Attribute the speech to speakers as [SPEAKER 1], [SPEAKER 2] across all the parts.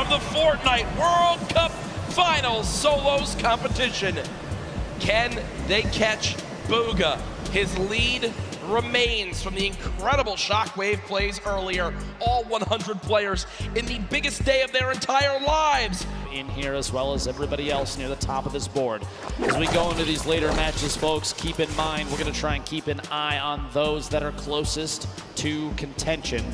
[SPEAKER 1] of the Fortnite World Cup Finals Solos competition. Can they catch Booga? His lead remains from the incredible Shockwave plays earlier. All 100 players in the biggest day of their entire lives.
[SPEAKER 2] In here as well as everybody else near the top of this board. As we go into these later matches, folks, keep in mind we're going to try and keep an eye on those that are closest to contention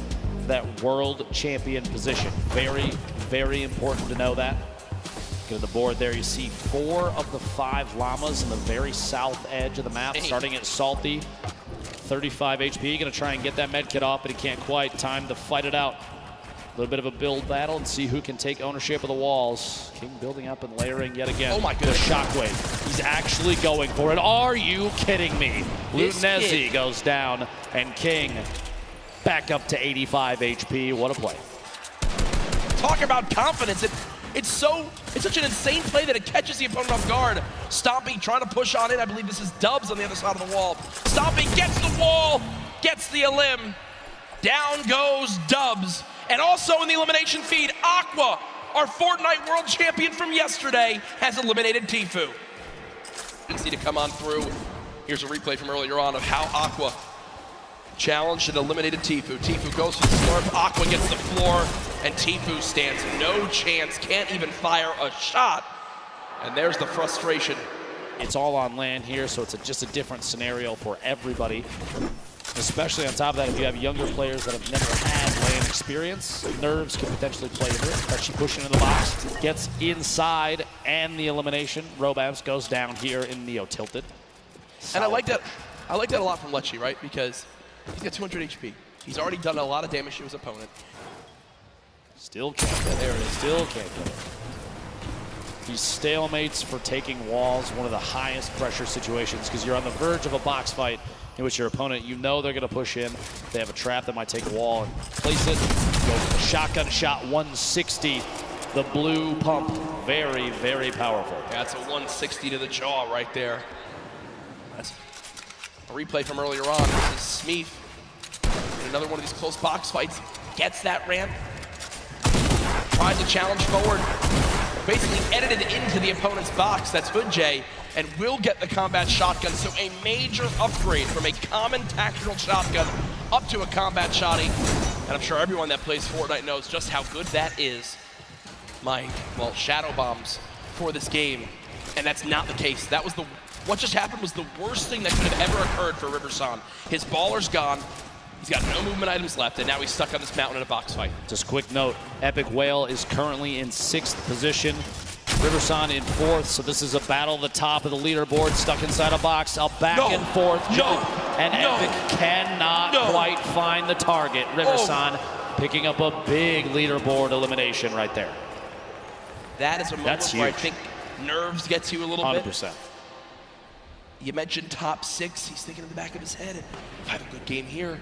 [SPEAKER 2] for that world champion position. Very, very important to know that. Go to the board there, you see 4 of the 5 llamas in the very south edge of the map, starting at Salty. 35 HP, gonna try and get that med kit off, but he can't quite. Time to fight it out. A little bit of a build battle and see who can take ownership of the walls. King building up and layering yet again.
[SPEAKER 1] Oh my goodness.
[SPEAKER 2] The Shockwave. He's actually going for it. Are you kidding me? Lunezi goes down, and King back up to 85 HP. What a play.
[SPEAKER 1] Talk about confidence. It's such an insane play that it catches the opponent off guard. Stompy trying to push on in. I believe this is Dubs on the other side of the wall. Stompy gets the wall, gets the elim. Down goes Dubs. And also in the elimination feed, Aqua, our Fortnite world champion from yesterday, has eliminated Tfue. Easy to come on through. Here's a replay from earlier on of how Aqua challenged and eliminated Tfue. Tfue goes for the slurp, Aqua gets the floor, and Tfue stands no chance, can't even fire a shot. And there's the frustration.
[SPEAKER 2] It's all on land here, so it's just a different scenario for everybody. Especially on top of that, if you have younger players that have never had land experience, nerves can potentially play into it. But she pushes into the box, gets inside, and the elimination. Robabs goes down here in Neo tilted.
[SPEAKER 1] And I like that a lot from Lecce, right? Because he's got 200 HP. He's already done a lot of damage to his opponent.
[SPEAKER 2] Still can't get it. There it is. Still can't get it. These stalemates for taking walls, one of the highest pressure situations, because you're on the verge of a box fight in which your opponent, you know they're going to push in. They have a trap that might take a wall and place it. Go for the shotgun shot, 160. The blue pump, very, very powerful.
[SPEAKER 1] That's a 160 to the jaw right there. That's a replay from earlier on. This is Smeeth in another one of these close box fights. Gets that ramp. Tries to challenge forward. Basically edited into the opponent's box. That's Hood J, and will get the combat shotgun. So a major upgrade from a common tactical shotgun up to a combat shotty. And I'm sure everyone that plays Fortnite knows just how good that is. Well, shadow bombs for this game. And that's not the case. That was what just happened was the worst thing that could have ever occurred for Riverson. His baller's gone. He's got no movement items left, and now he's stuck on this mountain in a box fight.
[SPEAKER 2] Just quick note, Epic Whale is currently in 6th position. Riverson in 4th, so this is a battle at the top of the leaderboard, stuck inside a box, a back and forth jump, and Epic cannot quite find the target. Riverson picking up a big leaderboard elimination right there.
[SPEAKER 1] That is a moment where I think nerves gets you a little
[SPEAKER 2] 100%.
[SPEAKER 1] bit. You mentioned top 6, he's thinking in the back of his head, if I have a good game here,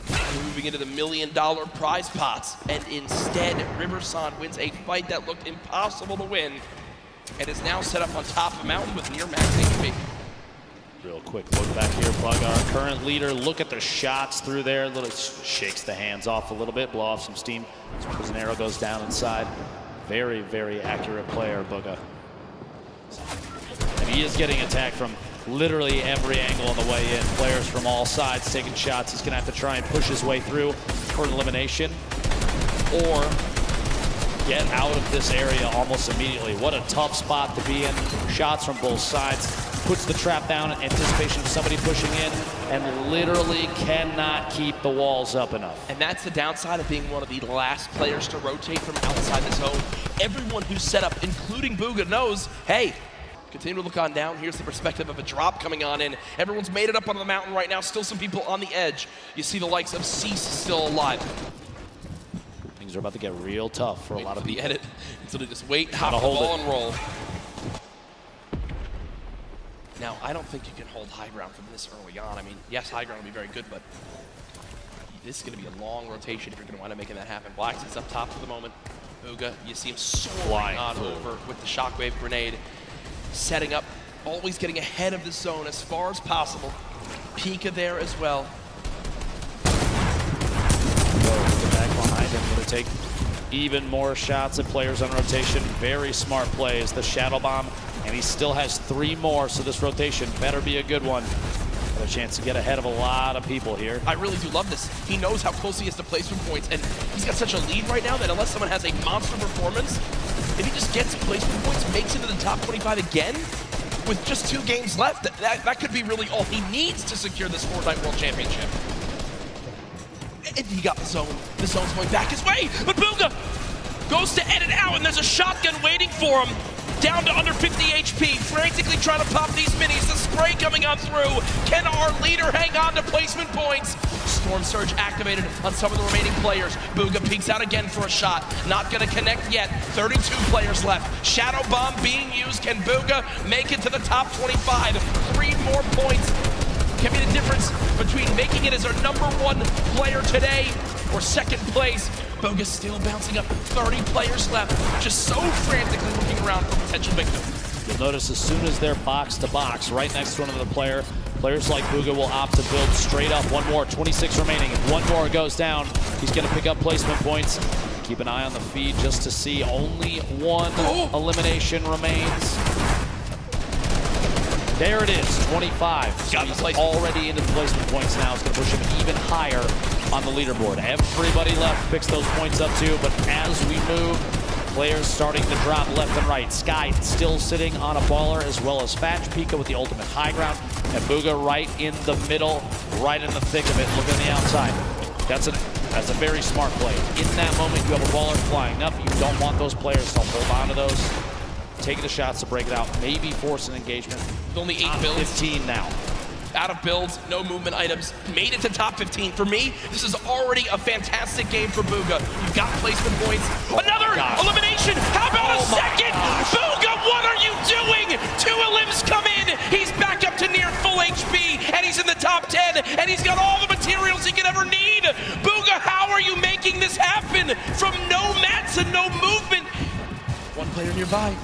[SPEAKER 1] we're moving into the $1 million prize pots, and instead Riverson wins a fight that looked impossible to win, and is now set up on top of a mountain with near max HP.
[SPEAKER 2] Real quick look back here, Plug, our current leader. Look at the shots through there. Little shakes the hands off a little bit, blow off some steam. As an arrow goes down inside. Very, very accurate player, Booga. And he is getting attacked from literally every angle on the way in. Players from all sides taking shots. He's gonna have to try and push his way through for an elimination or get out of this area almost immediately. What a tough spot to be in. Shots from both sides. Puts the trap down in anticipation of somebody pushing in and literally cannot keep the walls up enough.
[SPEAKER 1] And that's the downside of being one of the last players to rotate from outside the zone. Everyone who's set up, including Booga, knows, hey, continue to look on down. Here's the perspective of a drop coming on in. Everyone's made it up onto the mountain right now. Still some people on the edge. You see the likes of Cease still alive.
[SPEAKER 2] Things are about to get real tough for a lot of people.
[SPEAKER 1] The edit. So they just wait, hop the ball, and roll. Now, I don't think you can hold high ground from this early on. I mean, yes, high ground will be very good, but this is going to be a long rotation if you're going to wind up making that happen. Black is up top for the moment. Booga, you see him soaring on over with the Shockwave grenade. Setting up, always getting ahead of the zone as far as possible. Pika there as well.
[SPEAKER 2] Get back behind him, gonna take Even more shots at players on rotation. Very smart plays. The Shadow Bomb, and he still has 3 more, so this rotation better be a good one. Got a chance to get ahead of a lot of people here.
[SPEAKER 1] I really do love this. He knows how close he is to placement points, and he's got such a lead right now that unless someone has a monster performance, if he just gets placement points, makes it to the top 25 again, with just 2 games left, that could be really all he needs to secure this Fortnite World Championship. And he got the zone. The zone's going back his way, but Booga goes to edit out, and there's a shotgun waiting for him. Down to under 50 HP, frantically trying to pop these minis. The spray coming on through. Can our leader hang on to placement points? Storm Surge activated on some of the remaining players. Booga peeks out again for a shot. Not gonna connect yet. 32 players left. Shadow Bomb being used. Can Booga make it to the top 25? 3 more points can be the difference between making it as our #1 player today or second place. Booga's still bouncing up. 30 players left, just so frantically looking around for potential victim.
[SPEAKER 2] You'll notice as soon as they're box to box, right next to another player, players like Booga will opt to build straight up. 1 more, 26 remaining. If 1 more goes down, he's going to pick up placement points. Keep an eye on the feed just to see only 1 elimination remains. There it is, 25. So he's already into the placement points now. It's going to push him even higher on the leaderboard. Everybody left picks those points up too, but as we move, players starting to drop left and right. Sky still sitting on a baller, as well as Fatch. Pika with the ultimate high ground, and Booga right in the middle, right in the thick of it, looking on the outside. That's a very smart play. In that moment, you have a baller flying up. You don't want those players to hold on to those. Taking the shots to break it out, maybe force an engagement.
[SPEAKER 1] With only 8 builds.
[SPEAKER 2] 15 now.
[SPEAKER 1] Out of builds, no movement items. Made it to top 15. For me, this is already a fantastic game for Booga. You've got placement points. Another elimination. How about a second? Booga, what are you doing? 2 elims come in. He's back up to near full HP, and he's in the top 10, and he's got all the materials he could ever need. Booga, how are you making this happen? From no mats and no movement. 1 player nearby.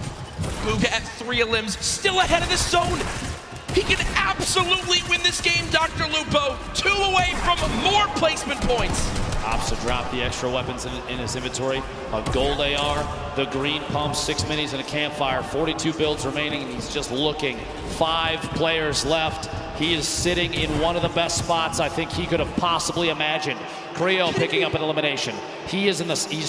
[SPEAKER 1] Booga at 3 elims, still ahead of this zone. He can absolutely win this game, Dr. Lupo. 2 away from more placement points.
[SPEAKER 2] Opts to drop the extra weapons in his inventory. A gold AR, the green pump, 6 minis, and a campfire. 42 builds remaining, and he's just looking. 5 players left. He is sitting in one of the best spots I think he could have possibly imagined. Creo picking up an elimination. He's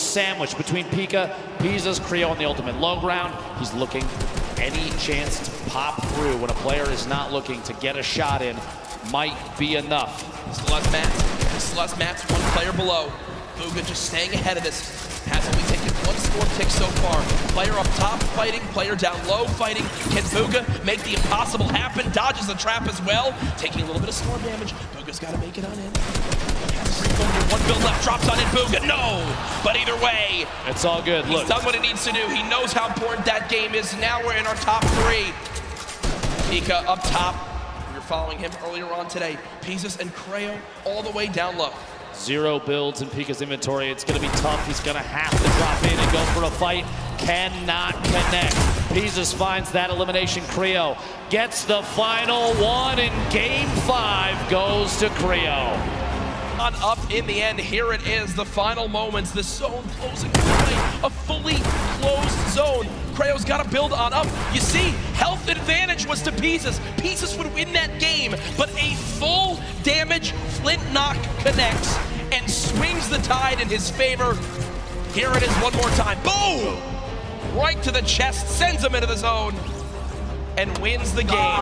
[SPEAKER 2] sandwiched between Pika, Pisa's, Creo on the ultimate low ground. He's looking any chance to pop through when a player is not looking to get a shot in might be enough.
[SPEAKER 1] Still has mats. Still has mats, 1 player below. Booga just staying ahead of this. Has only taken 1 score tick so far. Player up top fighting, player down low fighting. Can Booga make the impossible happen? Dodges the trap as well. Taking a little bit of storm damage. Booga's got to make it on in. Has 1 build left, drops on in Booga. No! But either way,
[SPEAKER 2] it's all good.
[SPEAKER 1] He's done what he needs to do. He knows how important that game is. Now we're in our top 3. Pika up top. We were following him earlier on today. Pizzas and Creo all the way down low.
[SPEAKER 2] 0 builds in Pika's inventory. It's going to be tough. He's going to have to drop in and go for a fight. Cannot connect. Pizzas finds that elimination. Creo gets the final 1 in game 5. Goes to Creo.
[SPEAKER 1] On up in the end, here it is, the final moments. The zone closing tonight, a fully closed zone. Creo's got to build on up. You see, health advantage was to Pizzas. Pizzas would win that game, but a full damage Flint knock connects and swings the tide in his favor. Here it is 1 more time. Boom! Right to the chest, sends him into the zone, and wins the game.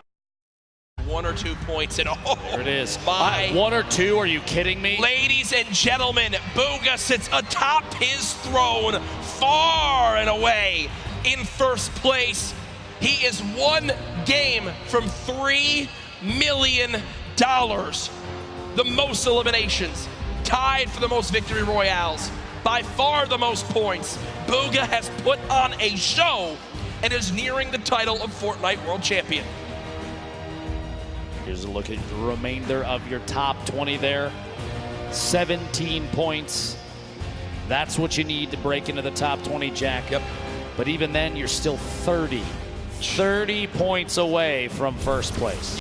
[SPEAKER 1] 1 or 2 points, and
[SPEAKER 2] there it is.
[SPEAKER 1] My
[SPEAKER 2] 1 or 2, are you kidding me?
[SPEAKER 1] Ladies and gentlemen, Booga sits atop his throne, far and away in first place. He is 1 game from $3 million. The most eliminations, tied for the most victory royales, by far the most points. Booga has put on a show and is nearing the title of Fortnite World Champion.
[SPEAKER 2] Here's a look at the remainder of your top 20 there. 17 points. That's what you need to break into the top 20, Jack.
[SPEAKER 1] Yep.
[SPEAKER 2] But even then, you're still 30 points away from first place.